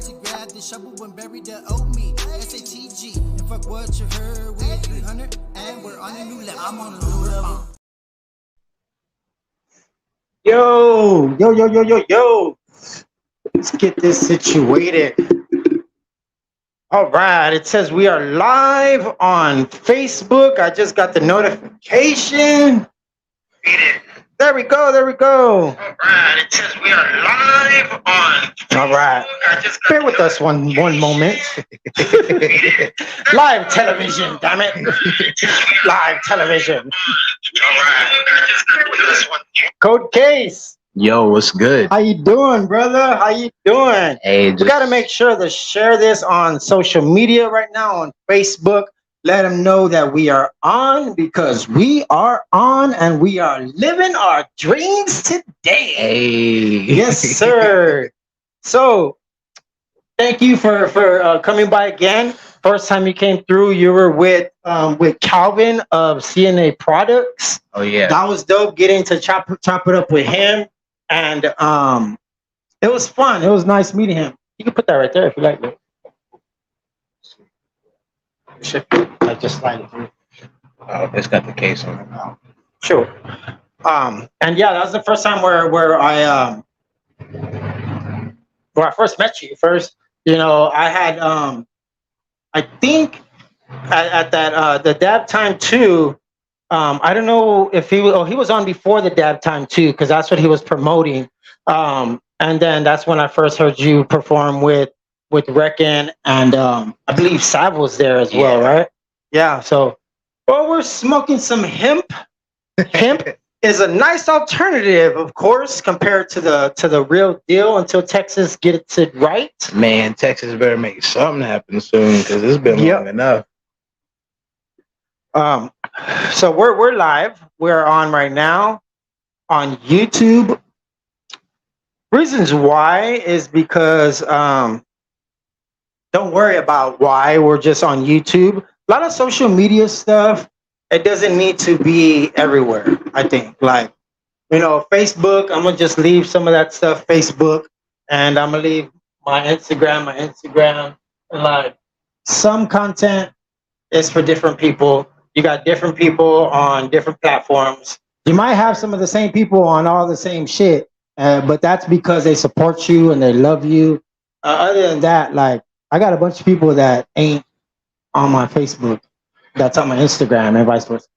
to grab the shovel and bury the old me. SATG, and fuck what you heard. We're 300 and we're on a new level. I'm on a new level. Yo. Let's get this situated. All right, it says we are live on Facebook. I just got the notification. There we go. All right, it says we are live on Facebook. All right, bear with us one moment. Live television, damn it. Live television. All right, bear with us one. KOLD XASE. Yo, what's good? How you doing, brother? How you doing? Hey, We got to make sure to share this on social media right now on Facebook. Let them know that we are on, because we are on and we are living our dreams today. Hey. Yes, sir. So thank you for coming by again. First time you came through, you were with Calvin of CNA Products. Oh yeah, That was dope, getting to chop it up with him. And it was fun. It was nice meeting him. You can put that right there if you like it. I just slide it through. oh, it's got the case on it now. Sure. And yeah, that was the first time where I first met you. First, you know, I had I think at that the Dab Time 2. I don't know if he was on before the Dab Time 2, because that's what he was promoting. And then that's when I first heard you perform with Reckon, and I believe Sav was there as well, right? Yeah. So, well, we're smoking some hemp. Hemp is a nice alternative, of course, compared to the real deal until Texas gets it right. Man, Texas better make something happen soon, because it's been long enough. So we're live. We're on right now on YouTube. Reasons why is because don't worry about why we're just on YouTube. A lot of social media stuff, it doesn't need to be everywhere. I think, like, you know, Facebook, I'm gonna just leave some of that stuff Facebook, and I'm gonna leave my Instagram, and like some content is for different people. You got different people on different platforms. You might have some of the same people on all the same shit, but that's because they support you and they love you. Other than that, like, I got a bunch of people that ain't on my Facebook, that's on my Instagram, and vice versa.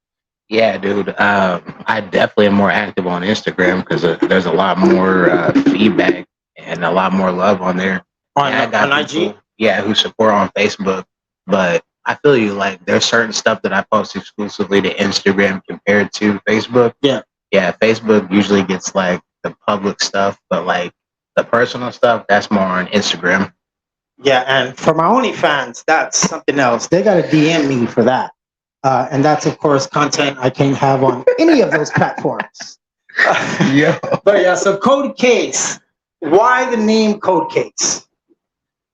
Yeah, dude. I definitely am more active on Instagram, because there's a lot more feedback and a lot more love on there. On people, IG? Yeah, who support on Facebook. But I feel you, like, there's certain stuff that I post exclusively to Instagram compared to Facebook. Yeah. Yeah, Facebook usually gets, like, the public stuff, but, like, the personal stuff, that's more on Instagram. Yeah, and for my OnlyFans, that's something else. They got to DM me for that. And that's, of course, content I can't have on any of those platforms. Yeah. But yeah, so KOLD XASE. Why the name KOLD XASE?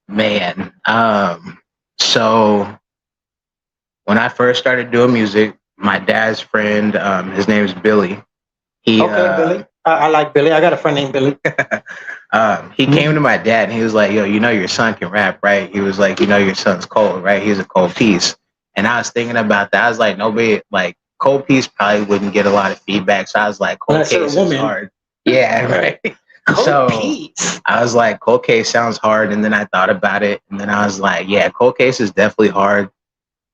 Man, so when I first started doing music, my dad's friend, his name is Billy. Billy. I like Billy. I got a friend named Billy. He came to my dad and he was like, yo, you know your son can rap, right? He was like, you know your son's cold, right? He's a cold piece. And I was thinking about that. I was like, nobody, like, cold piece probably wouldn't get a lot of feedback. So I was like, KOLD XASE is hard. Yeah, right. Cold piece. I was like, KOLD XASE sounds hard. And then I thought about it. And then I was like, yeah, KOLD XASE is definitely hard.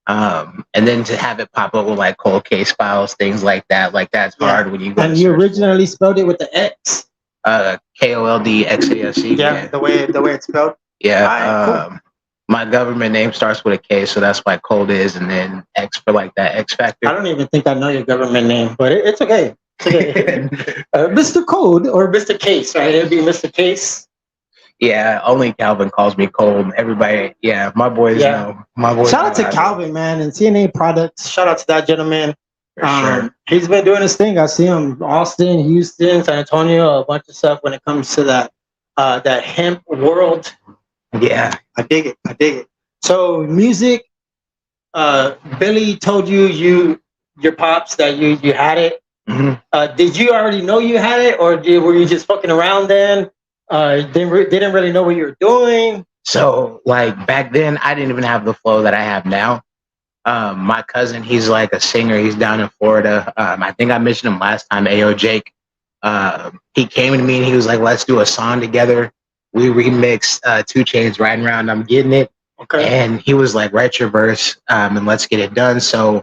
And then to have it pop up with like KOLD XASE files, things like that, like that's hard when you go. And you originally spelled it with the X. KOLD XASE. Yeah, the way it's spelled. Yeah. Right, cool. My government name starts with a K, so that's why KOLD is, and then X for like that X factor. I don't even think I know your government name, but it's okay. It's okay. Mr. KOLD or Mr. XASE, right? It'd be Mr. XASE. Yeah, only Calvin calls me KOLD. Everybody, yeah, my boys know. My boys. Shout out to Calvin, man, and CNA Products. Shout out to that gentleman. Sure. He's been doing his thing. I see him Austin, Houston, San Antonio, a bunch of stuff when it comes to that hemp world. Yeah, I dig it. So music, Billy told you your pops that you had it. Mm-hmm. Did you already know you had it, or were you just fucking around then? Didn't really know what you were doing? So like back then, I didn't even have the flow that I have now. My cousin, he's like a singer. He's down in Florida. I think I mentioned him last time. Ayo Jake. He came to me and he was like, "Let's do a song together." We remixed 2 Chainz "Riding Around I'm Getting It," and he was like, "Write your verse and let's get it done." So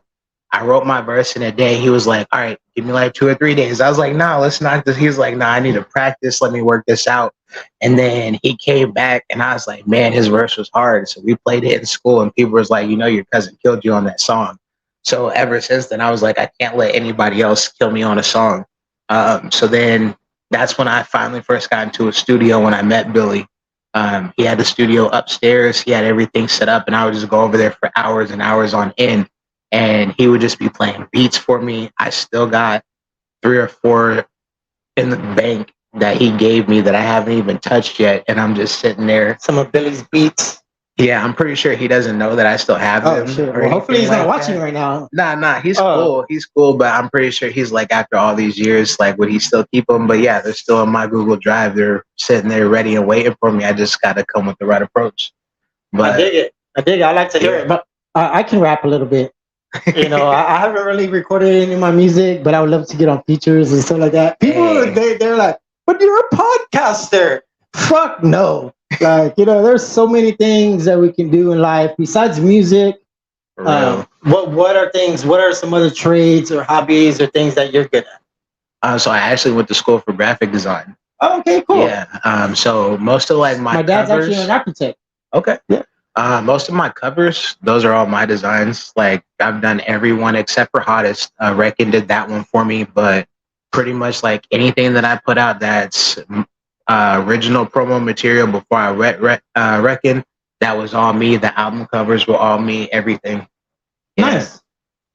I wrote my verse in a day. He was like, "All right, give me like 2 or 3 days." I was like, "Nah, let's not." He was like, "Nah, I need to practice. Let me work this out." And then he came back, and I was like, "Man, his verse was hard." So we played it in school, and people was like, "Your cousin killed you on that song." So ever since then, I was like, I can't let anybody else kill me on a song. So then that's when I finally first got into a studio when I met Billy. He had the studio upstairs. He had everything set up, and I would just go over there for hours and hours on end. And he would just be playing beats for me. I still got 3 or 4 in the bank that he gave me that I haven't even touched yet. And I'm just sitting there. Some of Billy's beats. Yeah, I'm pretty sure he doesn't know that I still have them. Shit. Well, hopefully he's not watching right now. Nah, he's cool. He's cool, but I'm pretty sure he's like, after all these years, like, would he still keep them? But yeah, they're still in my Google Drive. They're sitting there ready and waiting for me. I just got to come with the right approach. But I dig it. I like to hear it. But I can rap a little bit. I haven't really recorded any of my music, but I would love to get on features and stuff like that. People, they're like, "But you're a podcaster." Fuck no. Like, there's so many things that we can do in life besides music. What are some other trades or hobbies or things that you're good at? So I actually went to school for graphic design. Oh, okay, cool. Yeah. So most of like my dad's covers, actually an architect. Okay. Yeah. Most of my covers, those are all my designs. Like I've done every one except for Hottest. Reckon did that one for me, but pretty much like anything that I put out that's original promo material before I Reckon, that was all me. The album covers were all me. Everything. Yeah. Nice.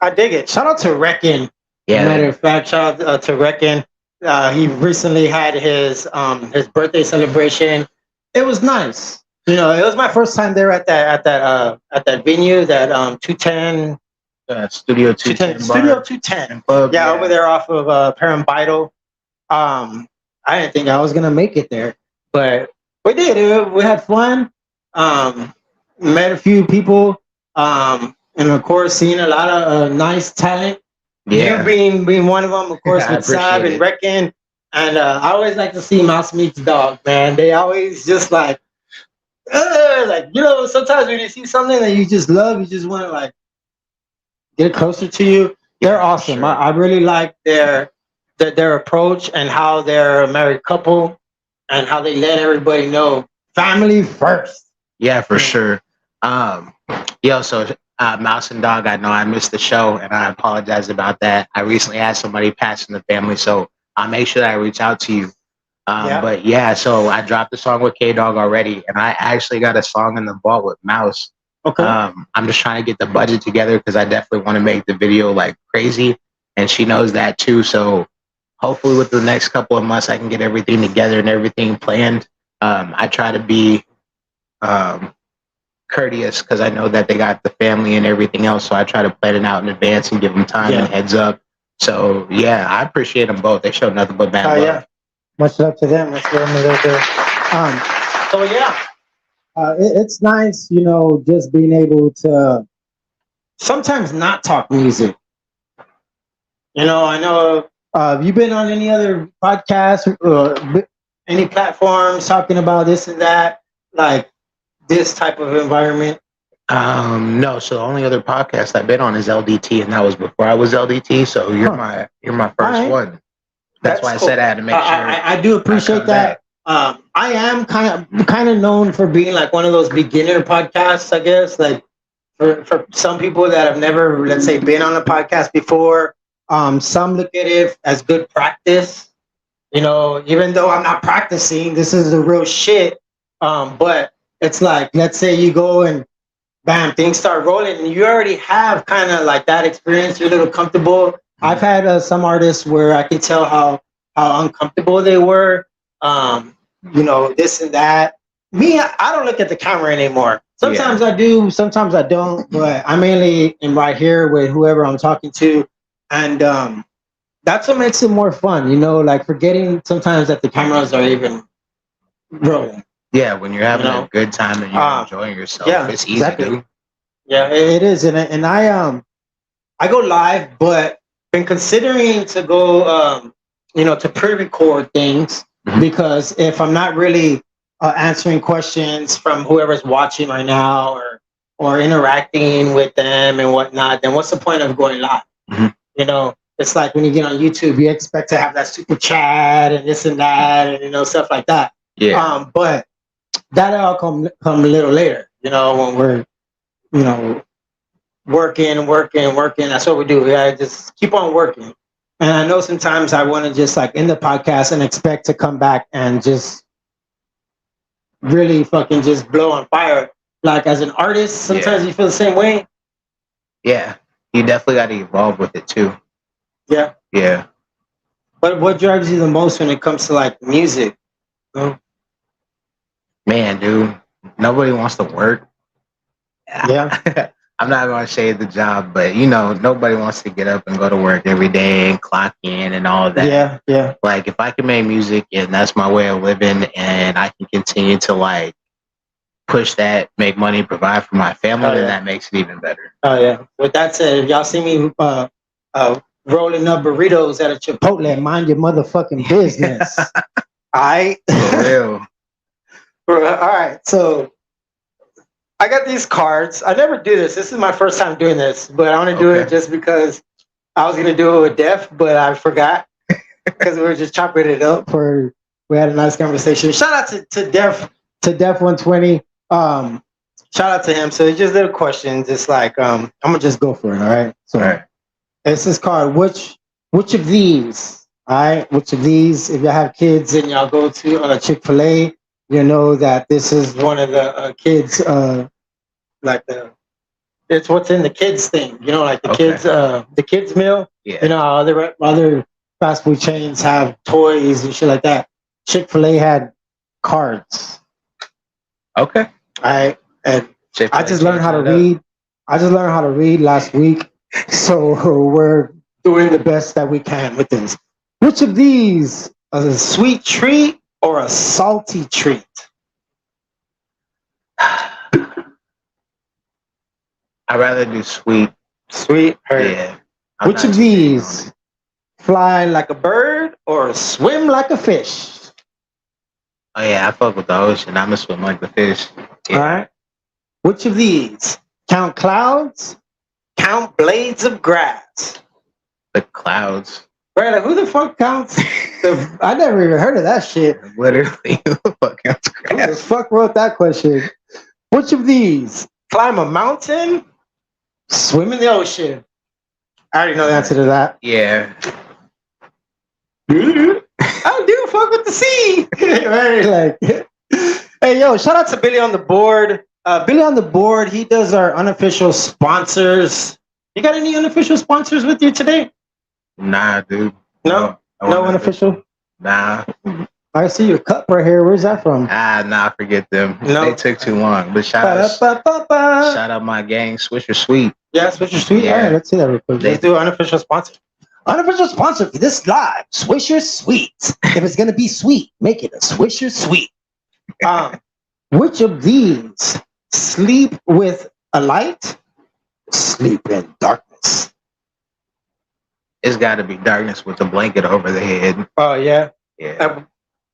I dig it. Shout out to Reckon. Yeah. Matter of fact, shout out to Reckon. He recently had his birthday celebration. It was nice. It was my first time there at that venue, that 210 Studio 210 Studio 210. Yeah, over there off of Parambital. I didn't think I was gonna make it there, but we did. We had fun. Met a few people, and of course, seen a lot of nice talent. Yeah, you being one of them, of course, with Sab and Reckon. And I always like to see Mouse meets Dog. Man, they always just like sometimes when you see something that you just love, you just want to like get closer to you. They're awesome. Sure. I really like their approach and how they're a married couple and how they let everybody know family first. Yeah, for sure. So Mouse and Dog, I know I missed the show and I apologize about that. I recently had somebody pass in the family, so I'll make sure that I reach out to you. But yeah, so I dropped the song with K-Dog already, and I actually got a song in the vault with Mouse. Okay. I'm just trying to get the budget together because I definitely want to make the video like crazy, and she knows that too. So hopefully with the next couple of months, I can get everything together and everything planned. I try to be courteous because I know that they got the family and everything else, so I try to plan it out in advance and give them time and heads up. So yeah, I appreciate them both. They showed nothing but bad love. Yeah. Much love to them. Let's get them there. So yeah, it's nice, just being able to sometimes not talk music. I know. Have you been on any other podcasts or any platforms talking about this and that, like this type of environment? No. So the only other podcast I've been on is LDT, and that was before I was LDT. So you're my first one. That's why cool. I said I had to make sure. I do appreciate that. I am kind of known for being like one of those beginner podcasts, I guess. Like for some people that have never, let's say, been on a podcast before, some look at it as good practice. Even though I'm not practicing, this is the real shit. But it's like, let's say you go and bam, things start rolling, and you already have kind of like that experience. You're a little comfortable. I've had some artists where I can tell how uncomfortable they were, this and that. Me, I don't look at the camera anymore. Sometimes I do, sometimes I don't, but I mainly am right here with whoever I'm talking to. And that's what makes it more fun, like forgetting sometimes that the cameras are even rolling. Yeah, when you're having know? a good time and you're enjoying yourself, yeah, it's easy, exactly. dude. Yeah, it is, and I go live, but been considering to go to pre-record things because if I'm not really answering questions from whoever's watching right now or interacting with them and whatnot, then what's the point of going live? You know, it's like when you get on YouTube, you expect to have that super chat and this and that, and stuff like that. Yeah. But that all come a little later. When we're working. That's what we do. We gotta just keep on working. And I know sometimes I want to just like end the podcast and expect to come back and just really fucking just blow on fire. Like as an artist, sometimes you feel the same way. Yeah, you definitely got to evolve with it too. Yeah. Yeah. But what drives you the most when it comes to like music? Man, dude, nobody wants to work. Yeah. I'm not going to shade the job, but nobody wants to get up and go to work every day and clock in and all of that. Yeah, yeah. Like if I can make music and that's my way of living and I can continue to like push that, make money, provide for my family, then that makes it even better. Oh yeah. With that said, if y'all see me rolling up burritos at a Chipotle, mind your motherfucking business. All real. All right. So I got these cards. I never do this. This is my first time doing this, but I want to do it just because I was gonna do it with Def, but I forgot because we were just chopping it up. We had a nice conversation. Shout out to Def 120. Shout out to him. So it's just little questions. It's like I'm gonna just go for it. All right. So it's this card. Which of these? All right. Which of these? If you have kids and y'all go to Chick-fil-A, you know that this is one of the kids. It's what's in the kids thing. Like the kids meal. Yeah. Other fast food chains have toys and shit like that. Chick-fil-A had cards. Okay. And I just learned how to read. I just learned how to read last week, so we're doing the best that we can with this. Which of these is a sweet treat or a salty treat? I'd rather do sweet. Sweet? Yeah. Which of these fly like a bird or swim like a fish? Oh yeah, I fuck with the ocean. I'ma swim like the fish. Yeah. All right. Which of these count clouds? Count blades of grass? The clouds. Brother, who the fuck counts? I never even heard of that shit. Literally, who the fuck counts grass? Who the fuck wrote that question? Which of these climb a mountain? Swim in the ocean? I already know the answer to that. Yeah. I do fuck with the sea. Right? Hey, yo, shout out to Billy on the board. Billy on the board, he does our unofficial sponsors. You got any unofficial sponsors with you today? Nah, dude. No unofficial? Nah. I see your cup right here. Where's that from? Nah, forget them. No. They took too long. But shout out my gang, Swisher Sweet. Yeah, Swisher Sweet. Yeah. All right, let's see that real quick. Let's do unofficial sponsor. Unofficial sponsor for this live, Swisher Sweet. If it's gonna be sweet, make it a Swisher Sweet. Which of these sleep with a light, sleep in darkness? It's got to be darkness with the blanket over the head. Oh yeah, yeah.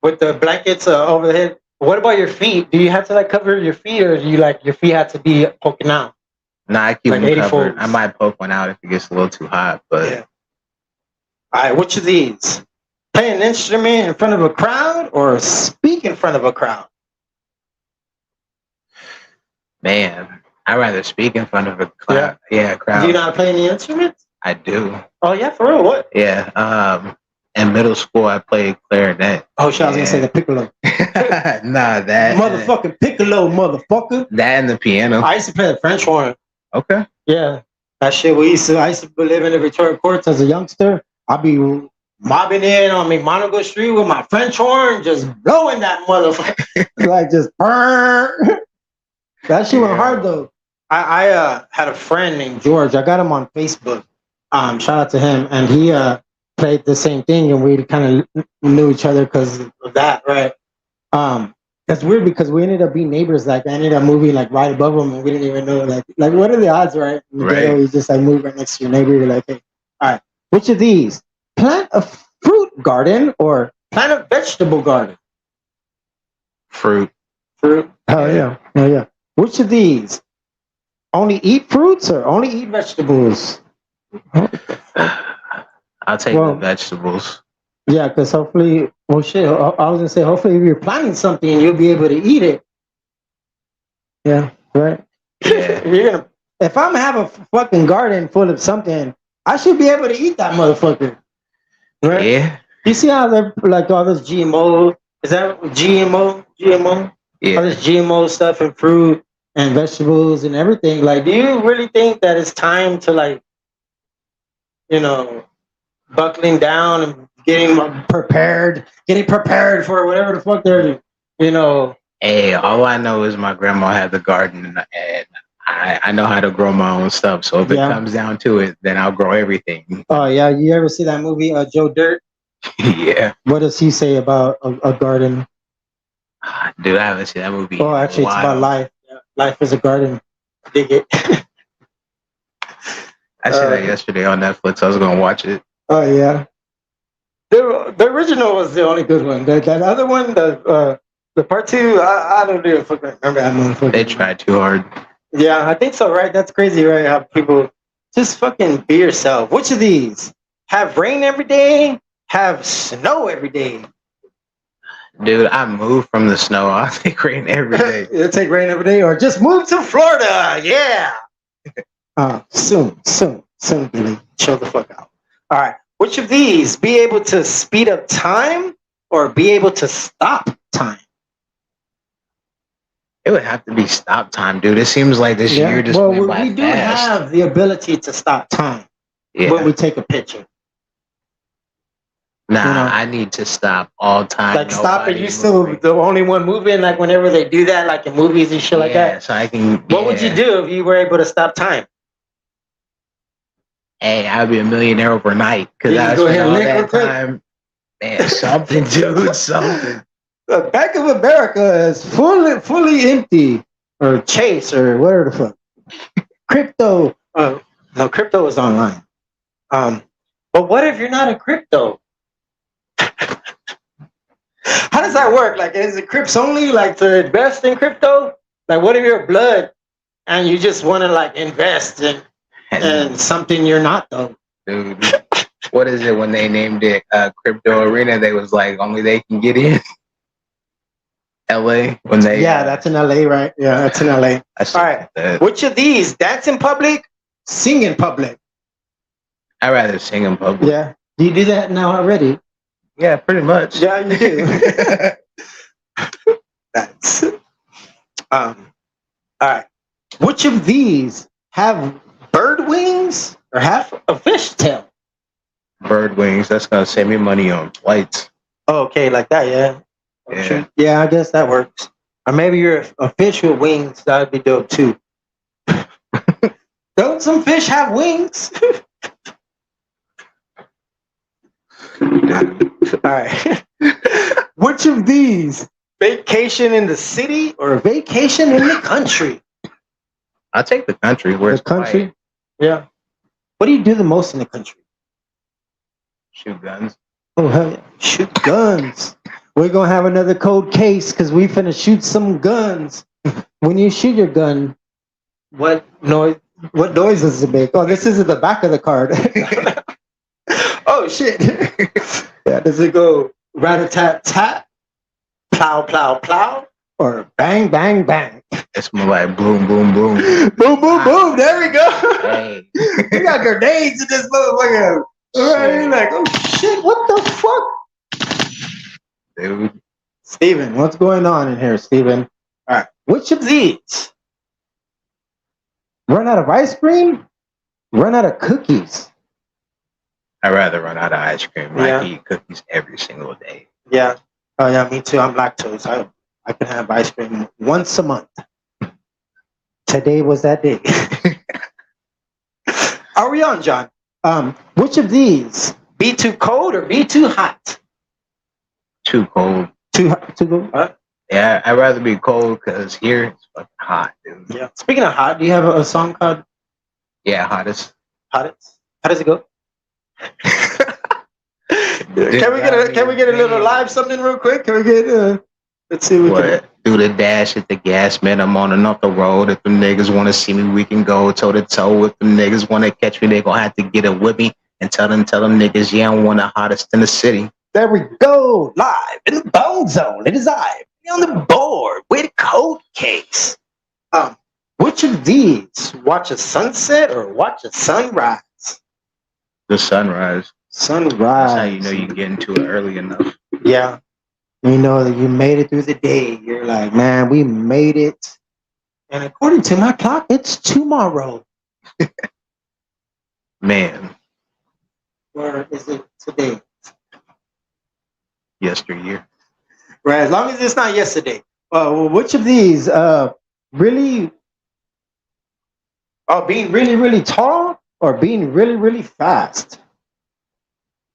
With the blankets over the head. What about your feet? Do you have to like cover your feet, or do you like your feet have to be poking out? Nah, I keep them covered. I might poke one out if it gets a little too hot, but. Yeah. All right, which of these? Play an instrument in front of a crowd or speak in front of a crowd? Man, I'd rather speak in front of a crowd. Yeah, crowd. Do you know how to play any instruments? I do. Oh, yeah, for real? What? Yeah. In middle school, I played clarinet. Oh, shit, I was going to say the piccolo. Nah, that. Motherfucking piccolo, motherfucker. That and the piano. I used to play the French horn. Okay. Yeah. That shit, I used to live in the Victoria Courts as a youngster. I'd be mobbing in on McMonagle Street with my French horn, just blowing that motherfucker. Like, just, that shit went hard, though. I had a friend named George. I got him on Facebook. Shout out to him. And he played the same thing, and we kind of knew each other because of that, right? That's weird because we ended up being neighbors. Like I ended up moving like right above them, and we didn't even know. Like what are the odds, right? In the ghetto, you just like move right next to your neighbor. You're like, hey, all right. Which of these? Plant a fruit garden or plant a vegetable garden? Fruit. Fruit. Oh yeah. Oh yeah. Which of these? Only eat fruits or only eat vegetables? I'll take the vegetables. Yeah, because hopefully, well, shit. I was gonna say, hopefully, if you're planting something, you'll be able to eat it. Yeah, right. Yeah. If I'm having a fucking garden full of something, I should be able to eat that motherfucker. Right? Yeah. You see how they're like all this GMO? Is that GMO? GMO? Yeah. All this GMO stuff and fruit and vegetables and everything. Like, do you really think that it's time to like, buckling down and getting prepared for whatever the fuck they're, Hey, all I know is my grandma had the garden, and I know how to grow my own stuff. So if it comes down to it, then I'll grow everything. Oh yeah, you ever see that movie, Joe Dirt? Yeah. What does he say about a garden? Dude, I haven't seen that movie. Oh, actually, it's about life. Yeah. Life is a garden. Dig it. I saw that yesterday on Netflix. I was gonna watch it. Oh yeah. The original was the only good one. That other one, the part two, I don't even fucking remember that motherfucker. They tried too hard. Yeah, I think so, right? That's crazy, right? How people just fucking be yourself. Which of these? Have rain every day? Have snow every day? Dude, I moved from the snow. I take rain every day. You'll take rain every day, or just move to Florida. Yeah. Soon, Billy. Chill the fuck out. All right. Which of these? Be able to speed up time or be able to stop time? It would have to be stop time, dude. It seems like this year just went by we do fast. have the ability to stop time when we take a picture. Nah, I need to stop all time. Like stop it. You still the only one moving. Like whenever they do that, like in movies and shit like that. So I can. What would you do if you were able to stop time? Hey, I'd be a millionaire overnight because I spent all that time. Man, something, dude, something. The Bank of America is fully empty, or Chase, or whatever the fuck. Crypto. No, crypto is online. But what if you're not a crypto? How does that work? Like, is it Crips only? Like to invest in crypto? Like, what if you're blood and you just want to like invest in something you're not though? Dude, what is it when they named it Crypto Arena? They was like only they can get in. LA when they that's in LA, right? Yeah, that's in LA. All right. Which of these? Dance in public, sing in public? I'd rather sing in public. Yeah. Do you do that now already? Yeah, pretty much. Yeah, you do. That's all right. Which of these have bird wings or have a fish tail? Bird wings. That's gonna save me money on flights. Oh, okay, like that, yeah. Yeah. Yeah, I guess that works. Or maybe you're a fish with wings. That would be dope too. Don't some fish have wings? All right. Which of these? Vacation in the city or vacation in the country? I'll take the country. Where's the country? Quiet. Yeah. What do you do the most in the country? Shoot guns. Oh, hell yeah. Shoot guns. We're going to have another cold case because we finna shoot some guns. When you shoot your gun, what noise does it make? Oh, this is at the back of the card. Oh, shit. Yeah, does it go rat-a-tat-tat, plow, plow, plow, or bang, bang, bang? It's more like boom, boom, boom. Boom, boom, boom. There we go. Hey. We got grenades in this motherfucker. Right? Like, oh, shit, what the fuck? Dude. Steven, what's going on in here, Steven? All right. Which of these? Run out of ice cream? Run out of cookies? I'd rather run out of ice cream. I eat cookies every single day. Yeah. Oh, yeah, me too. I'm lactose. I can have ice cream once a month. Today was that day. Are we on, John? Which of these? Be too cold or be too hot? Too cold. Too hot? Too cold? Yeah, I'd rather be cold because here it's fucking hot, dude. Yeah. Speaking of hot, do you have a song called Yeah, hottest. Hottest? How does it go? Dude, Can we get a little live something real quick? Can we get let's see what? Do the dash at the gas, man. I'm on and off the road. If them niggas want to see me, we can go toe to toe. If them niggas want to catch me, they gonna have to get it with me and tell them niggas, yeah, I'm one of the hottest in the city. There we go, live in the BoneZone. It is I on the board with KOLD XASE. Which of these? Watch a sunset or watch a sunrise? The sunrise. Sunrise. That's how you know you get into it early enough. Yeah. You know that you made it through the day. You're like, man, we made it. And according to my clock, it's tomorrow. Man, Or is it today? yesteryear. Right, as long as it's not yesterday. Well, which of these really being really, really tall or being really, really fast?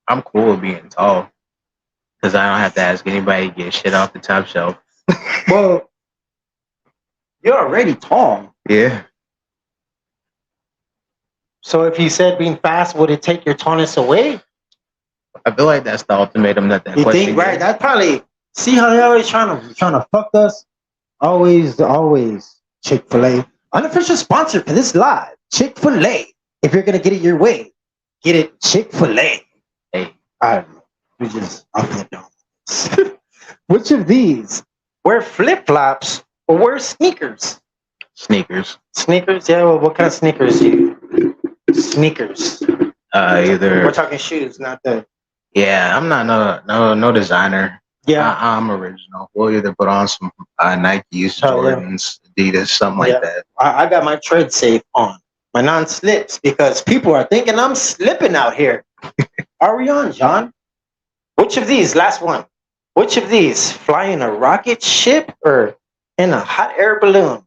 I'm cool with being tall because I don't have to ask anybody to get shit off the top shelf. Well, you're already tall. Yeah. So if you said being fast, would it take your tallness away? I feel like that's the ultimatum that You question think, right? gets. That's probably, see how they're always trying to fuck us? Always Chick-fil-A. Unofficial sponsor for this live. Chick-fil-A. If you're gonna get it your way, get it Chick-fil-A. Hey, I don't know. We just off the dome. Which of these? Wear flip-flops or wear sneakers? sneakers. Sneakers? Yeah, well, what kind of sneakers do you? Sneakers. Either. We're talking shoes, not the. Yeah, I'm not no designer. Yeah. I'm original. We'll either put on some Nikes, Oh, yeah. Jordans, Adidas, something like Yeah. that. I got my tread safe on, my non-slips, because people are thinking I'm slipping out here. Are we on, John? Which of these? Last one. Which of these? Fly in a rocket ship or in a hot air balloon?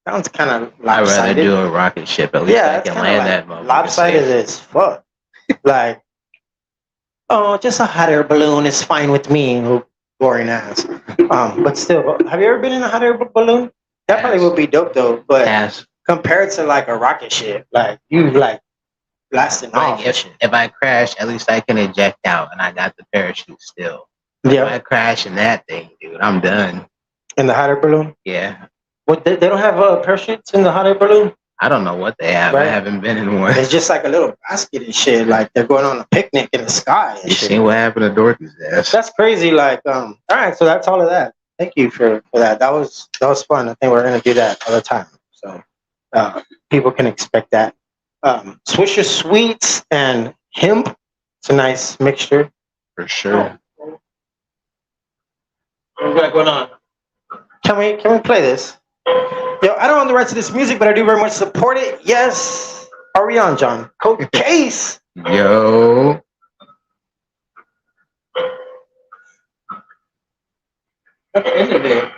Sounds kind of I'd rather lopsided. do a rocket ship. At least Yeah, I that's can kind land of that like motherfucker lopsided safe. as fuck. Like, oh, just a hot air balloon is fine with me. Oh, boring ass. But still, have you ever been in a hot air balloon? That probably Yes. would be dope though. But Yes. compared to like a rocket ship, like you like blasting off. Like if I crash, at least I can eject out and I got the parachute still. If Yeah, I crash in that thing, dude, I'm done. in the hot air balloon. Yeah. What they don't have parachutes in the hot air balloon? I don't know what they have. Right. I haven't been in one. It's just like a little basket and shit. Like they're going on a picnic in the sky and You shit. seen what happened to Dorothy's ass? That's crazy. Like, all right, so that's all of that. Thank you for that. That was fun. I think we're gonna do that all the time. So people can expect that. Swisher Sweets and hemp. It's a nice mixture. For sure. What we got going on? Can we play this? Yo, I don't own the rights to this music, but I do very much support it. Yes. Are we on, John? KOLD XASE. Yo. At the end of it.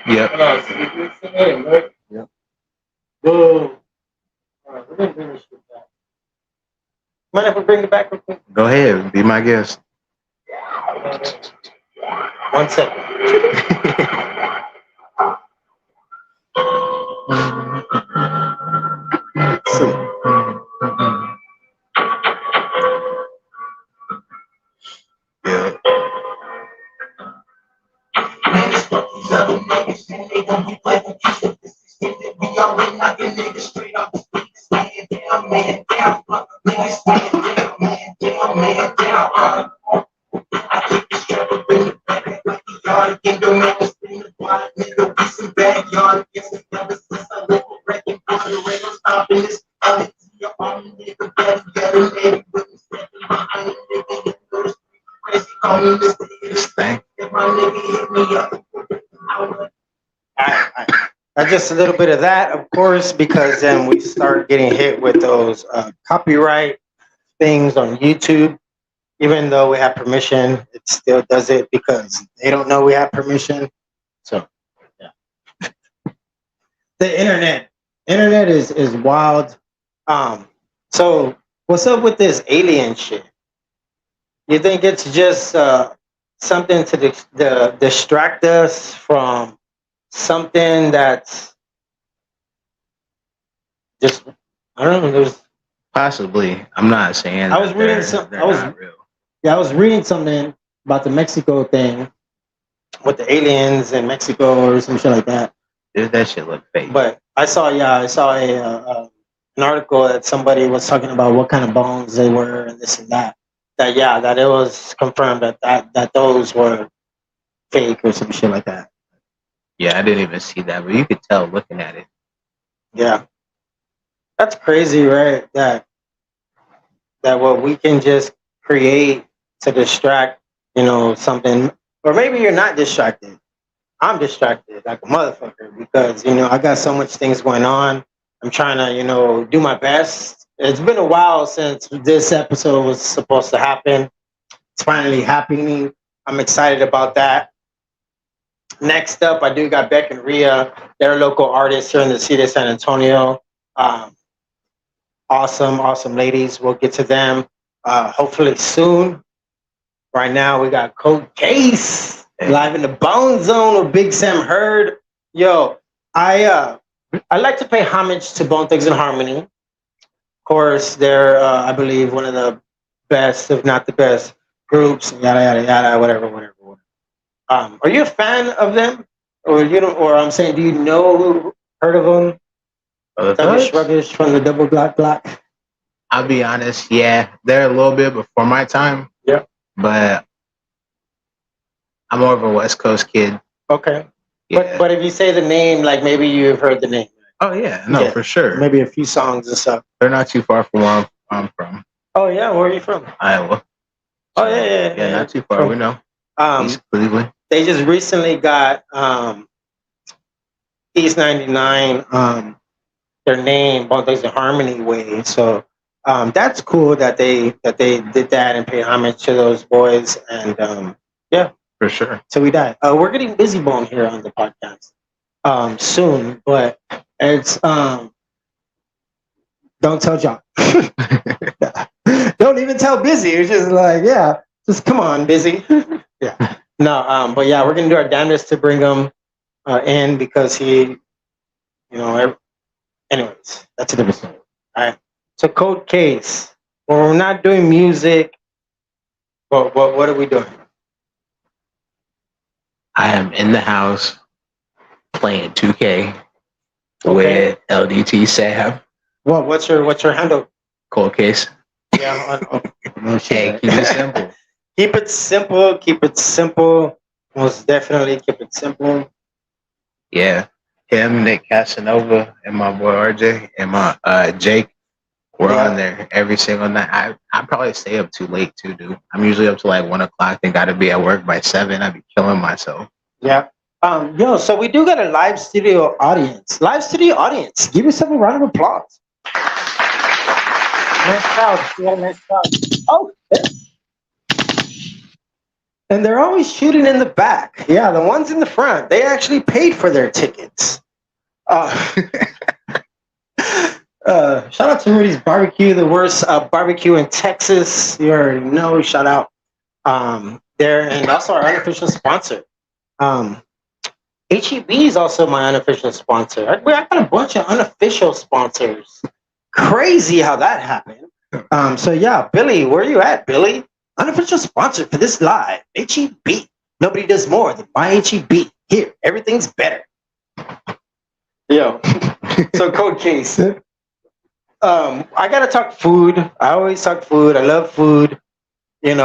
Yep. Yep. Whoa. Alright, we're gonna bring this shit back. Mind if we bring it back real quick? Go ahead. Be my guest. 1 second. Let's see. Yeah. This thing. Just a little bit of that, of course, because then we start getting hit with those copyright things on YouTube. Even though we have permission, it still does it because they don't know we have permission. So, yeah. The internet is wild. So what's up with this alien shit? You think it's just something to distract us from something that's just, I don't know. There's Possibly. I'm not saying I was that reading some. they're not real. Yeah, I was reading something about the Mexico thing with the aliens in Mexico or some shit like that. Dude, that shit look fake. But I saw an article that somebody was talking about what kind of bones they were and this and that. That it was confirmed that those were fake or some shit like that. Yeah, I didn't even see that, but you could tell looking at it. Yeah, that's crazy, right? That what we can just create to distract, something, or maybe you're not distracted. I'm distracted like a motherfucker because I got so much things going on. I'm trying to do my best. It's been a while since this episode was supposed to happen. It's finally happening. I'm excited about that. Next up, I do got Beck and Rhea. They're local artists here in the city of San Antonio. Awesome ladies. We'll get to them hopefully soon. Right now, we got KOLD XASE live in the BoneZone with Big Sam Heard. Yo, I like to pay homage to Bone Thugs and Harmony. Of course, they're I believe one of the best, if not the best, groups. Yada yada yada. Whatever. Are you a fan of them, or you don't? Or I'm saying, do you know heard of them? Rubbish from the Double Black. I'll be honest, yeah, they're a little bit before my time. Yeah. But I'm more of a West Coast kid. Okay. Yeah. But if you say the name, like maybe you've heard the name. Oh yeah, no, for sure. Maybe a few songs and stuff. They're not too far from where I'm from. Oh yeah, where are you from? Iowa. Oh yeah. Not too far. We know. East Cleveland. They just recently got East 99 their name Bone Thugs and Harmony way. So that's cool that they did that and paid homage to those boys. And yeah, for sure. So we died. We're getting busy bone here on the podcast soon, but it's don't tell John. Don't even tell Busy. It's just like, yeah, just come on, Busy. Yeah. No, but yeah, we're gonna do our damnedest to bring him in because he, anyways, that's a different story. All right. So KOLD XASE. When we're not doing music, what are we doing? I am in the house playing 2K with LDT Sam. Well, what's your handle? KOLD XASE. Yeah. Hey, keep it simple. Keep it simple. Most definitely keep it simple. Yeah. Him, Nick Casanova, and my boy RJ, and my Jake. We're on there every single night. I probably stay up too late too, dude. I'm usually up to like 1 o'clock. Then got to be at work by 7. I'd be killing myself. Yeah. So we do got a live studio audience. Give yourself a round of applause. Nice crowd. You got a nice crowd. Oh. And they're always shooting in the back. Yeah, the ones in the front, they actually paid for their tickets. Shout out to Rudy's Barbecue, the worst barbecue in Texas. You already know. Shout out there, and also our unofficial sponsor. HEB is also my unofficial sponsor. I got a bunch of unofficial sponsors. Crazy how that happened. So yeah, Billy, where you at, Billy? Unofficial sponsor for this live. HEB. Nobody does more than buy HEB. Here, everything's better. Yo. So KOLD XASE. I gotta talk food. I always talk food. I love food. Even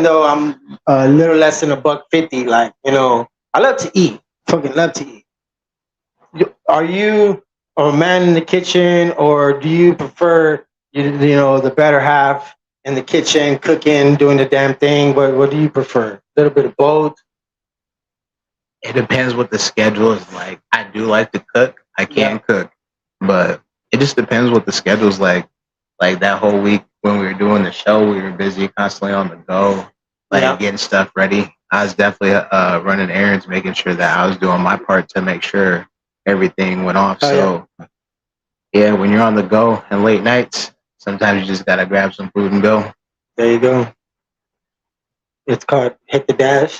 though I'm a little less than $1.50, like, I love to eat. Fucking love to eat. Are you a man in the kitchen, or do you prefer, the better half in the kitchen, cooking, doing the damn thing? What do you prefer? A little bit of both? It depends what the schedule is like. I do like to cook. I can cook, but it just depends what the schedule's like. Like that whole week when we were doing the show, we were busy, constantly on the go, getting stuff ready. I was definitely running errands, making sure that I was doing my part to make sure everything went off. Yeah, when you're on the go and late nights, sometimes you just gotta grab some food and go. There you go. It's called Hit the Dash.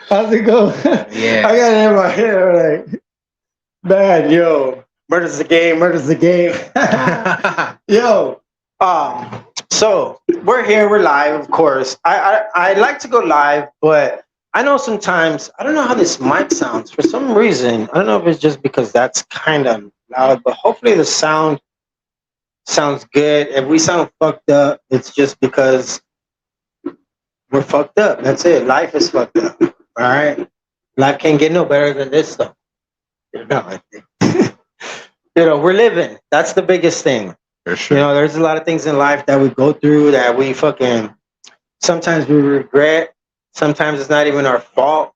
How's it go? Yeah. I got it in my head like, man, yo, murder's the game, murder's the game. Yo, so we're here, we're live, of course. I like to go live, but I know sometimes I don't know how this mic sounds for some reason. I don't know if it's just because that's kind of loud, but hopefully the sound sounds good. If we sound fucked up, it's just because we're fucked up. That's it. Life is fucked up. All right, life can't get no better than this stuff. You know, we're living. That's the biggest thing. For sure. You know, there's a lot of things in life that we go through that we fucking sometimes we regret. Sometimes it's not even our fault.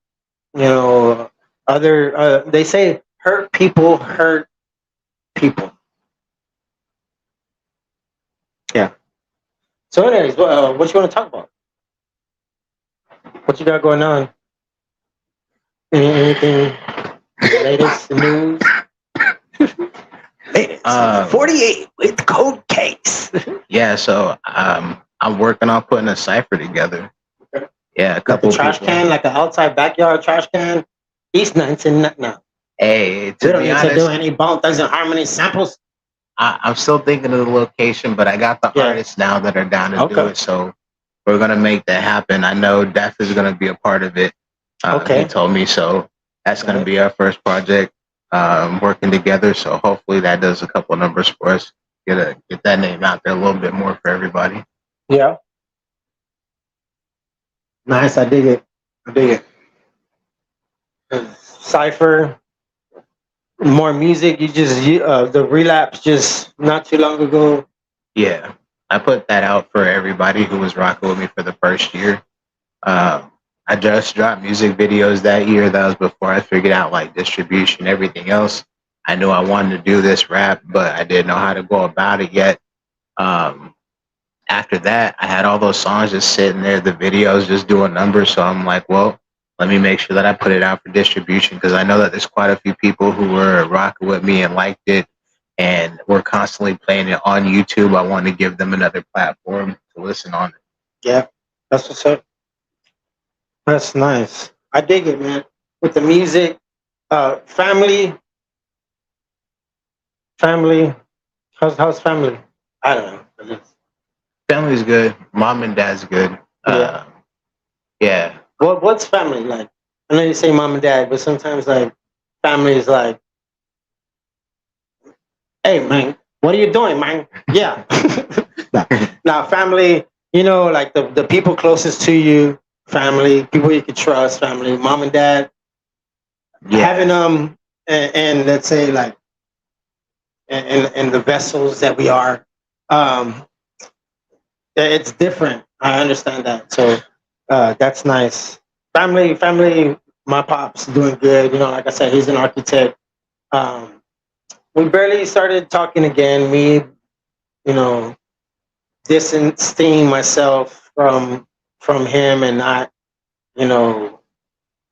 You know, they say hurt people hurt people. Yeah. So, anyways, what you want to talk about? What you got going on? Anything latest news? Latest 48 with KOLD XASE. Yeah, so I'm working on putting a cipher together. Okay. Yeah, a Like couple a trash people. can, like an outside backyard trash can. These nights and now. Hey, We to don't be need to do honest, any Bone Thugs and Harmony samples. I'm still thinking of the location, but I got the Yeah. artists now that are down to do Okay. it. So we're gonna make that happen. I know Def is gonna be a part of it. Okay. He told me so. That's gonna Right. be our first project, working together. So hopefully that does a couple numbers for us. Get that name out there a little bit more for everybody. Yeah. Nice. I dig it. I dig it. Cypher. More music. The relapse just not too long ago. Yeah, I put that out for everybody who was rocking with me for the first year. I just dropped music videos that year. That was before I figured out like distribution, everything else. I knew I wanted to do this rap, but I didn't know how to go about it yet. After that, I had all those songs just sitting there, the videos just doing numbers. So I'm like, well, let me make sure that I put it out for distribution because I know that there's quite a few people who were rocking with me and liked it and we're constantly playing it on YouTube. I want to give them another platform to listen on. Yeah. That's what's up. That's nice. I dig it, man. With the music, family. How's family? I don't know. Family's good. Mom and dad's good. Yeah. Yeah. What's family like? I know you say mom and dad, but sometimes like family is like, hey man, what are you doing, man? Yeah. Now family, like the people closest to you, family, people you can trust, family, mom and dad, having and let's say like and the vessels that we are, it's different. I understand that. So that's nice. Family, my pop's doing good. Like I said, he's an architect. We barely started talking again. Me, distancing myself from him and not,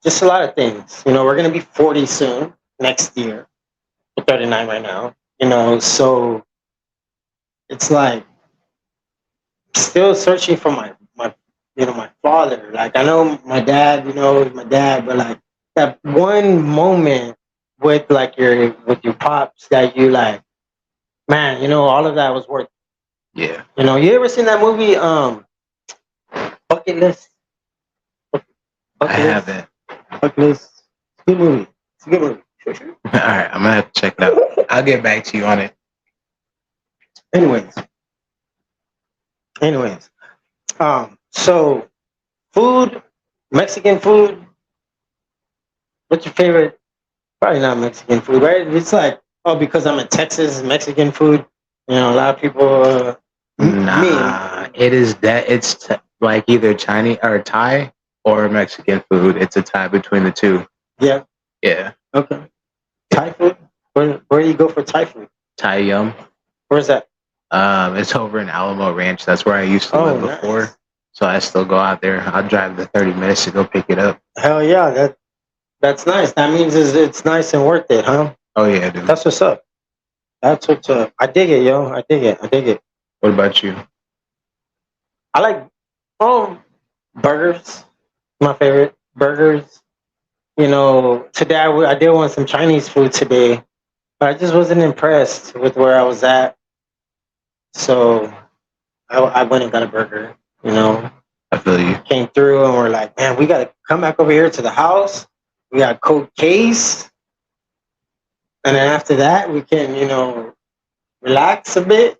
just a lot of things. We're gonna be 40 soon next year. We're 39 right now. So it's like still searching for my my father. Like I know my dad, is my dad, but like that one moment with like your pops that you like, man, all of that was worth it. Yeah. You ever seen that movie Bucket List? I haven't. Bucket List. It's a good movie. It's a good movie. All right, I'm gonna have to check it out. I'll get back to you on it. Anyways, so food, Mexican food. What's your favorite? Probably not Mexican food, right? It's like, because I'm in Texas, Mexican food. A lot of people. Nah, it is that it's like either Chinese or Thai or Mexican food. It's a tie between the two. Yeah. Yeah. Okay. Thai food. Where do you go for Thai food? Thai Yum. Where's that? It's over in Alamo Ranch. That's where I used to live before. Nice. So I still go out there. I'll drive the 30 minutes to go pick it up. Hell yeah, that's nice. That means it's nice and worth it, huh? Oh yeah, dude. That's what's up. That's what's up. I dig it, yo. I dig it. What about you? I like Oh, burgers. My favorite burgers. Today I did want some Chinese food today, but I just wasn't impressed with where I was at. So I went and got a burger. I feel you. Came through and we're like, man, we got to come back over here to the house. We got KOLD XASE. And then after that, we can, relax a bit.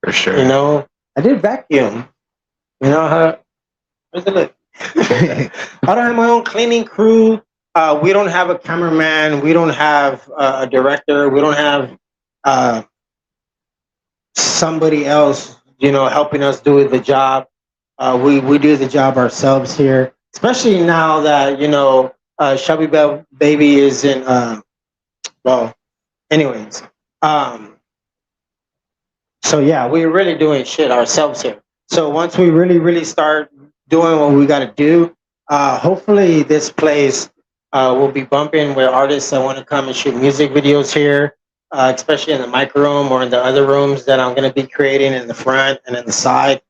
For sure. I did vacuum. Where's it look? I don't have my own cleaning crew. We don't have a cameraman. We don't have a director. We don't have somebody else, helping us do the job. We do the job ourselves here, especially now that Shelby Baby is in. Well, anyways, so yeah, we're really doing shit ourselves here. So once we really, really start doing what we got to do, hopefully this place will be bumping with artists that want to come and shoot music videos here, especially in the mic room or in the other rooms that I'm going to be creating in the front and in the side,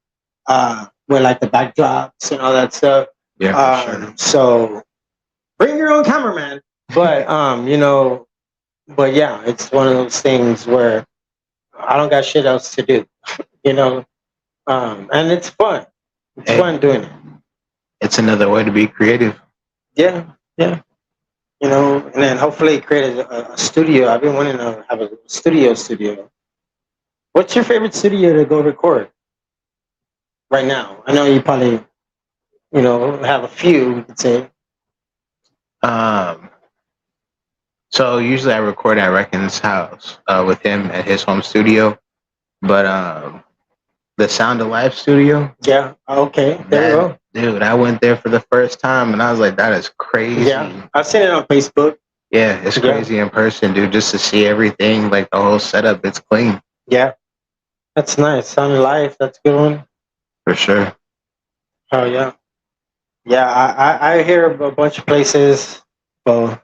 with like the backdrops and all that stuff. Yeah, for sure. So bring your own cameraman, but but yeah, it's one of those things where I don't got shit else to do, and it's fun. It's fun doing it. It's another way to be creative. Yeah, yeah. And then hopefully create a studio. I've been wanting to have a studio. What's your favorite studio to go record right now? I know you probably, have a few, you could say. So usually I record at Reckon's house with him at his home studio, but the Sound of Life studio. Yeah. Okay. There you go. Dude, I went there for the first time and I was like, that is crazy. Yeah. I've seen it on Facebook. Yeah, it's crazy in person, dude. Just to see everything, like the whole setup, it's clean. Yeah. That's nice. Sound of Life. That's a good one. For sure. Oh yeah. Yeah, I hear a bunch of places. Well,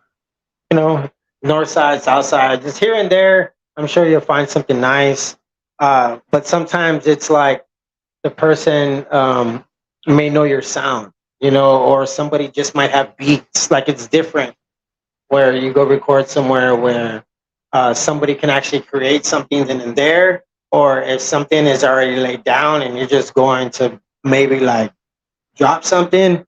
north side, south side, just here and there. I'm sure you'll find something nice. But sometimes it's like the person may know your sound, or somebody just might have beats. Like it's different where you go record somewhere where somebody can actually create something in there, or if something is already laid down and you're just going to maybe like drop something,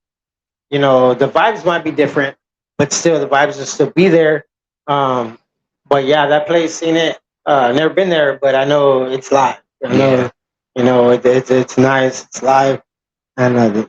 the vibes might be different, but still the vibes will still be there. But yeah, that place, seen it. Never been there, but I know it's live. I know, it's nice. It's live, and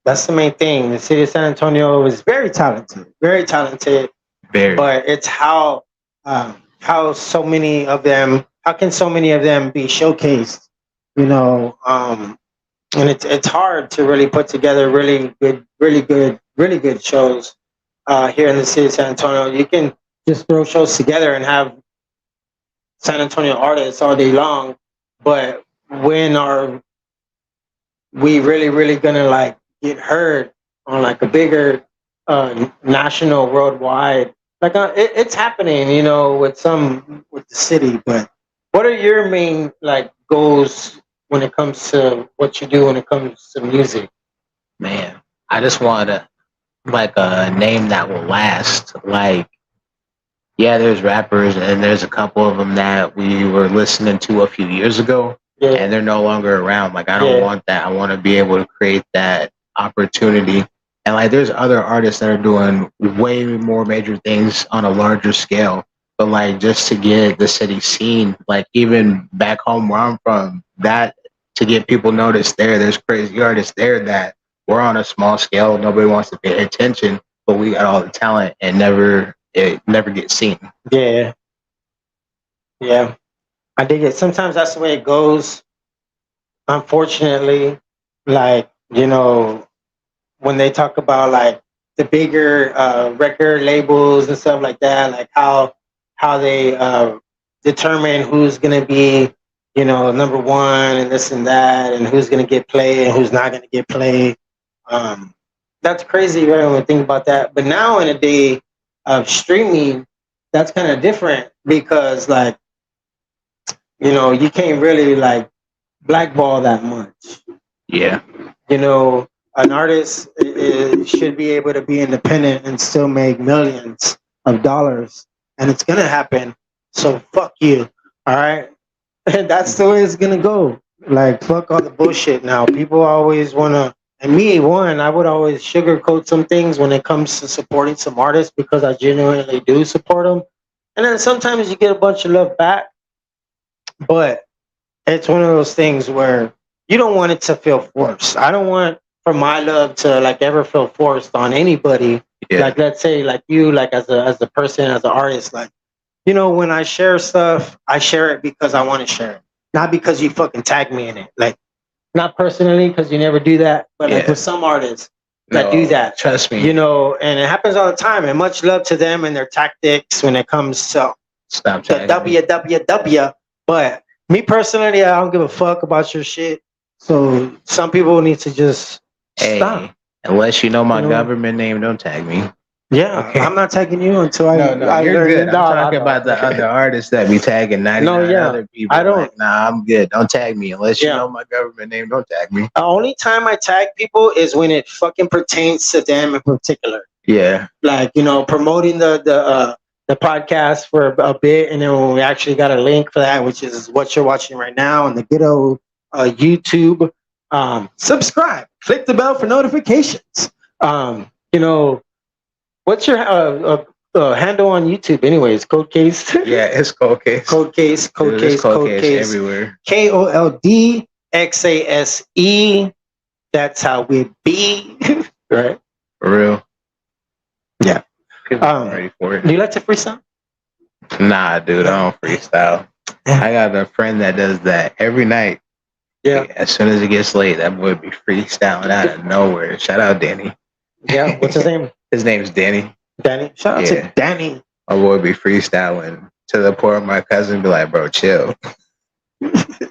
that's the main thing. The city of San Antonio is very talented, very talented. Very. But it's how so many of them. How can so many of them be showcased? And it's hard to really put together really good shows here in the city of San Antonio. You can just throw shows together and have San Antonio artists all day long, but when are we really gonna like get heard on like a bigger national, worldwide? Like it's happening, with the city. But what are your main like goals when it comes to what you do when it comes to music? Man, I just want a name that will last. Like, yeah, there's rappers and there's a couple of them that we were listening to a few years ago, and they're no longer around. Like, I don't want that. I want to be able to create that opportunity. And like, there's other artists that are doing way more major things on a larger scale. But like, just to get the city seen, like even back home where I'm from, that to get people noticed there's crazy artists there that we're on a small scale. Nobody wants to pay attention, but we got all the talent and it never gets seen. Yeah. Yeah. I dig it. Sometimes that's the way it goes. Unfortunately, like, when they talk about like the bigger record labels and stuff like that, like how they determine who's gonna be, number one and this and that, and who's gonna get played and who's not gonna get played. That's crazy, right? When we think about that. But now in a day of streaming, that's kind of different because, like, you can't really like blackball that much. Yeah. You know, an artist should be able to be independent and still make millions of dollars, and it's gonna happen. So fuck you, all right? And that's the way it's gonna go. Like fuck all the bullshit. Now people always wanna, and me one, I would always sugarcoat some things when it comes to supporting some artists because I genuinely do support them, and then sometimes you get a bunch of love back, but it's one of those things where you don't want it to feel forced. I don't want for my love to like ever feel forced on anybody. Yeah. Like let's say like you, like as a person, as an artist, like you know, when I share stuff, I share it because I want to share it, not because you fucking tag me in it. Like not personally because you never do that, but like Yeah. with some artists that do that, Trust me. you know, and it happens all the time. And much love to them and their tactics when it comes to Stop the tagging me. WWW. But me personally, I don't give a fuck about your shit. So some people need to just Hey, stop. unless you know my You know? government name, don't tag me. Yeah, Okay. I'm not tagging you until I. No, I you're learn- good. No, I'm talking about the other artists that be tagging 99 yeah. other people. I don't- Like, nah, I'm good. Don't tag me. Unless you Yeah. know my government name, don't tag me. The only time I tag people is when it fucking pertains to them in particular. Yeah. Like you know, promoting the podcast for a bit, and then when we actually got a link for that, which is what you're watching right now on the good old YouTube. Subscribe, click the bell for notifications. You know, what's your handle on YouTube? Anyways, Code Case. Yeah, it's cold case. Code Case. Code Dude, it's Case. cold Code case Case. everywhere. KOLD XASE. That's how we be. Right. For real. Yeah. People are ready for Do it. you like to freestyle? Nah, dude, I don't freestyle. I got a friend that does that every night. Yeah. As soon as it gets late, that boy be freestyling out of nowhere. Shout out Danny. Yeah. What's his name? His name's Danny. Danny. Shout out Yeah. to Danny. My boy be freestyling to the point where my cousin be like, bro, chill.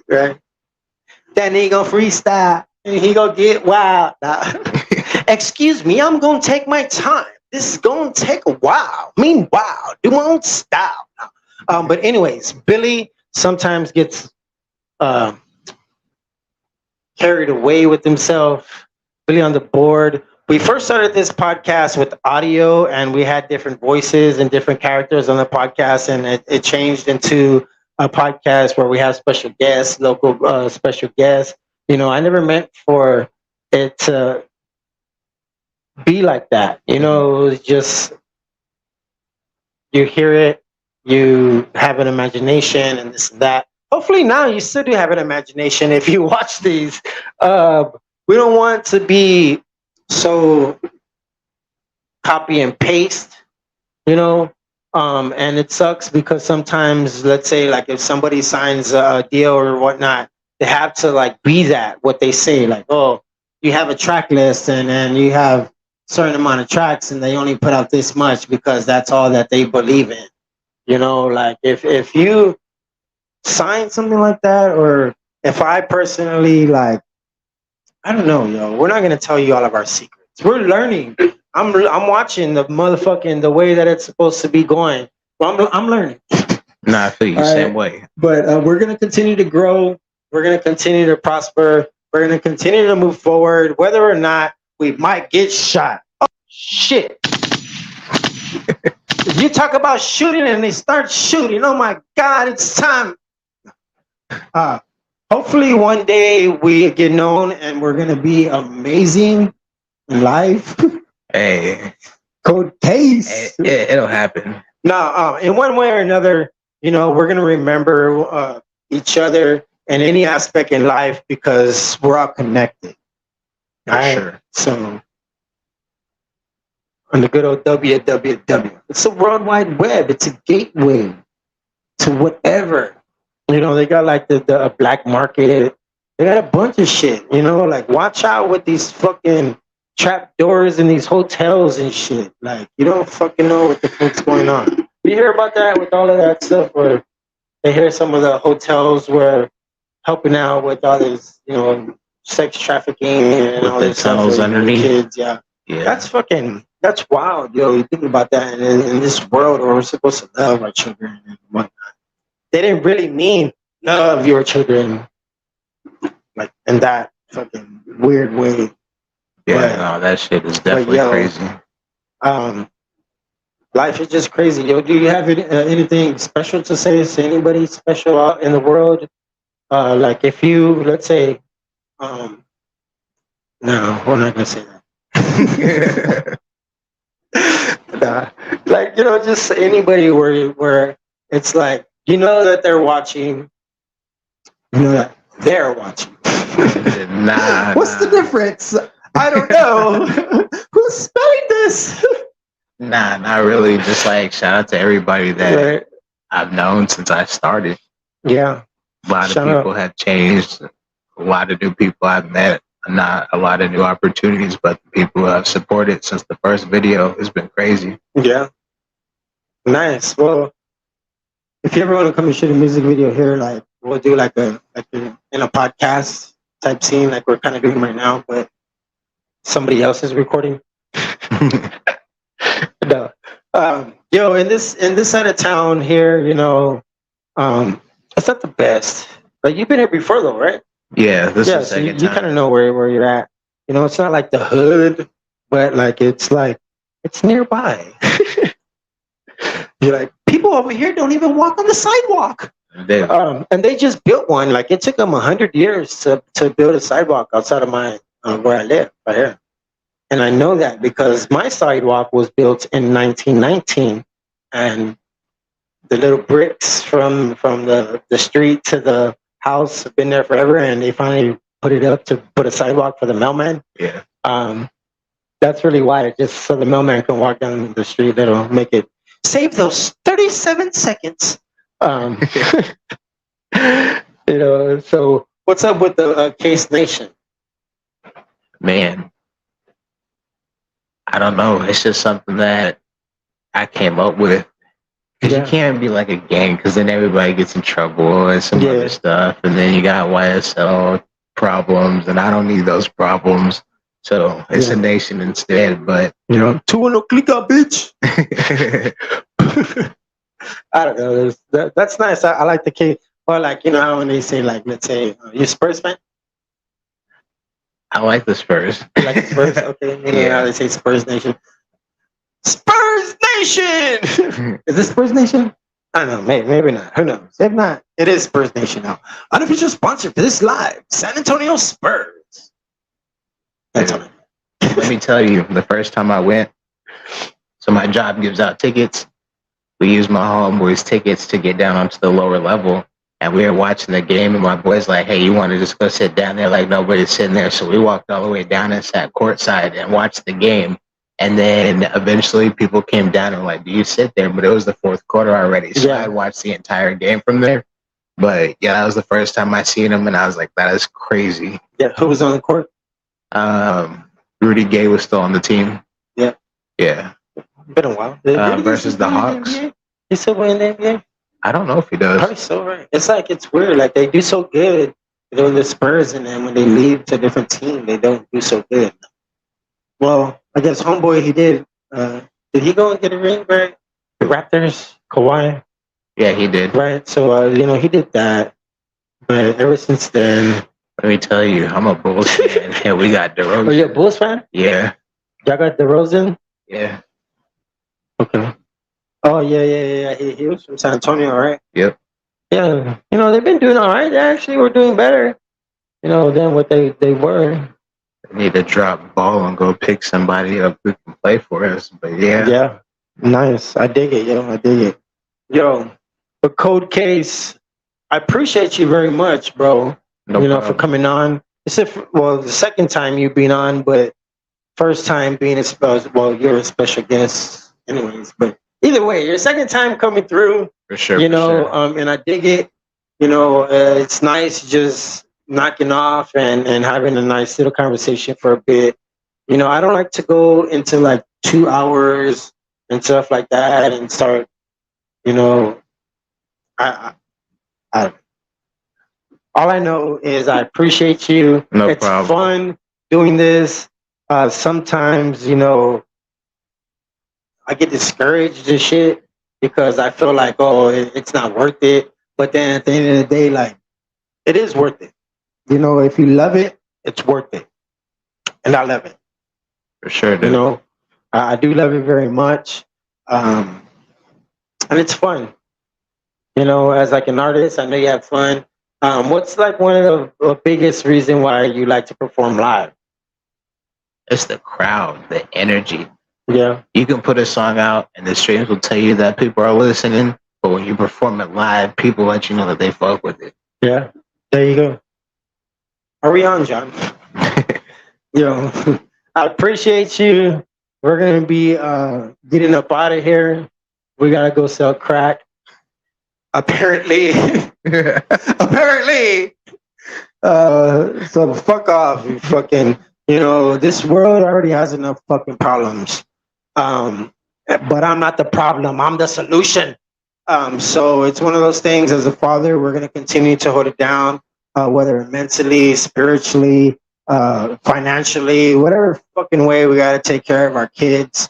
Right. Danny gonna freestyle and he gonna get wild. Nah. Excuse me, I'm gonna take my time. This is gonna take a while. Meanwhile, do my own style. But anyways, Billy sometimes gets carried away with himself. Billy on the board. We first started this podcast with audio, and we had different voices and different characters on the podcast, and it changed into a podcast where we have special guests, local special guests. You know, I never meant for it to be like that. You know, it's just you hear it, you have an imagination, and this and that. Hopefully now you still do have an imagination if you watch these. We don't want to be so copy and paste, you know. And it sucks because sometimes, let's say, like if somebody signs a deal or whatnot, they have to like be that what they say. Like, oh, you have a track list, and then you have certain amount of tracks, and they only put out this much because that's all that they believe in. You know, like if you sign something like that, or if I personally like, I don't know, yo, we're not gonna tell you all of our secrets. We're learning. I'm watching the motherfucking the way that it's supposed to be going. I'm learning. Nah, I feel you. All Same right. way. But we're gonna continue to grow. We're gonna continue to prosper. We're gonna continue to move forward, whether or not we might get shot. Oh shit! You talk about shooting and they start shooting. Oh my God, it's time. Hopefully one day we get known and we're gonna be amazing in life. Hey, Code Case. it'll happen. No, in one way or another, you know, we're gonna remember each other in any aspect in life because we're all connected. For sure. So on the good old www, it's a world wide web. It's a gateway to whatever. You know, they got like the black market. They got a bunch of shit. You know, like watch out with these fucking trap doors in these hotels and shit. Like you don't fucking know what the fuck's going on. You hear about that with all of that stuff, where they hear some of the hotels were helping out with all this, you know, sex trafficking and With all the this stuff tunnels with underneath. kids. Yeah. Yeah. That's wild, yo. You think about that in this world where we're supposed to love our children and whatnot. They didn't really mean love your children like in that fucking weird way. Yeah, no, that shit is definitely yo, crazy. Life is just crazy. Yo, do you have anything special to say to anybody special out in the world? Like if you, let's say, no, we're not gonna say that. Nah, like just anybody where it's like that they're watching, that they're watching. What's the difference? I don't know. Who's spelling this? Nah, not really. Just like shout out to everybody that I've known since I started. Yeah. A lot of people have changed. A lot of new people I've met. Not a lot of new opportunities, but the people who have supported since the first video has been crazy. Yeah. Nice. Well, if you ever want to come and shoot a music video here, like we'll do like in a podcast type scene, like we're kind of doing right now, but somebody else is recording. No. Yo, in this side of town here, it's not the best. But you've been here before though, right? Yeah, this is the so second you time. kind of know where you're at. It's not like the hood, but like it's nearby. You're like, people over here don't even walk on the sidewalk. And they just built one. Like it took them 100 years to build a sidewalk outside of my where I live, right here. And I know that because my sidewalk was built in 1919, and the little bricks from the street to the house have been there forever, and they finally put it up to put a sidewalk for the mailman. Yeah. That's really why, just so the mailman can walk down the street. That'll make it save those 37 seconds. So what's up with the Xase Nation? Man, I don't know. It's just something that I came up with. Because you can't be like a gang, because then everybody gets in trouble and some other stuff. And then you got YSL problems, and I don't need those problems. So it's a nation instead. But, 210 click out, bitch. I don't know. That's nice. I like the K. Or like, how when they say, like, let's say, you Spurs fan? I like the Spurs. You like the Spurs? Okay. How they say Spurs Nation. Spurs Nation! Is this Spurs Nation? I don't know. Maybe not. Who knows? If not, it is Spurs Nation now. Unofficial sponsor for this live, San Antonio Spurs. Let me tell you, the first time I went, so my job gives out tickets. We use my homeboys' tickets to get down onto the lower level. And we were watching the game, and my boy's like, hey, you want to just go sit down there? Like, nobody's sitting there. So we walked all the way down and sat courtside and watched the game. And then eventually people came down and were like, do you sit there? But it was the fourth quarter already. So I watched the entire game from there. But yeah, that was the first time I seen him, and I was like, that is crazy. Yeah, who was on the court? Rudy Gay was still on the team. Yeah. Yeah. Been a while. Versus the Hawks. He still playing the NBA? I don't know if he does. Probably so, right. It's weird. Like, they do so good with the Spurs, and then when they leave to a different team, they don't do so good. Well, I guess homeboy, he did. Did he go and get a ring, right? The Raptors, Kawhi? Yeah, he did. Right. So, he did that. But ever since then... Let me tell you, I'm a Bulls fan, and we got DeRozan. Oh, you're a Bulls fan? Yeah. Y'all got DeRozan? Yeah. Okay. Oh, yeah. He was from San Antonio, right? Yep. Yeah. They've been doing all right. They actually were doing better, than what they were. They need to drop the ball and go pick somebody up who can play for us. But yeah. Yeah. Nice. I dig it, yo. I dig it. Yo, the KOLD XASE, I appreciate you very much, bro. No problem. For coming on. The second time you've been on, but first time being you're a special guest anyways. But either way, your second time coming through. For sure. And I dig it. It's nice just knocking off and having a nice little conversation for a bit. I don't like to go into like 2 hours and stuff like that and start, all I know is I appreciate you. No problem. It's fun doing this. Sometimes, I get discouraged and shit because I feel like, it's not worth it. But then at the end of the day, like, it is worth it. If you love it, it's worth it. and I love it. For sure, You dude. know, I do love it very much, and it's fun. You know, as like an artist, I know you have fun. What's like one of the biggest reason why you like to perform live? It's the crowd, the energy. Yeah, You can put a song out, and the streams will tell you that people are listening. But when you perform it live, people let you know that they fuck with it. yeah. There you go. Are we on, John? Yo, I appreciate you. We're gonna be getting up out of here. We gotta go sell crack. Apparently, apparently. So fuck off, you fucking. You know, this world already has enough fucking problems. But I'm not the problem. I'm the solution. So it's one of those things. As a father, we're gonna continue to hold it down, whether mentally, spiritually, financially, whatever fucking way we gotta take care of our kids.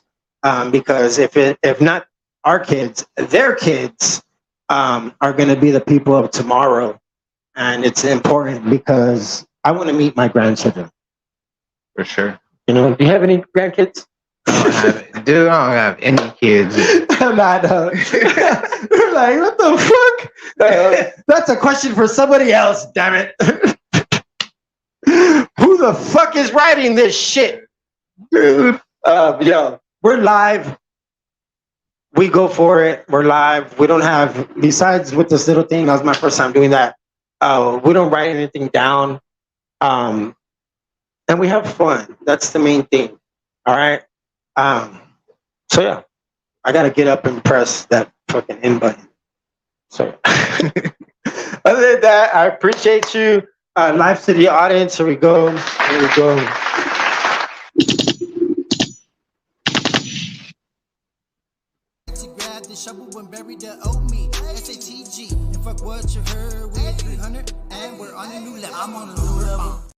Because if not our kids, their kids are gonna be the people of tomorrow, and it's important because I want to meet my grandchildren. For sure. You know, do you have any grandkids? Dude, I don't have any kids. I'm not. Like, what the fuck? That's a question for somebody else. Damn it! Who the fuck is writing this shit, dude? Yo, we're live. We go for it. We're live. We don't have, besides with this little thing. That was my first time doing that. We don't write anything down, and we have fun. That's the main thing. All right. So yeah, I gotta get up and press that fucking end button. So other than that, I appreciate you. Live to the audience. Here we go. Here we go. Grab the shovel and bury the old me. SATG. And fuck what you heard. We at 300 and we're on a new level. I'm on a new level.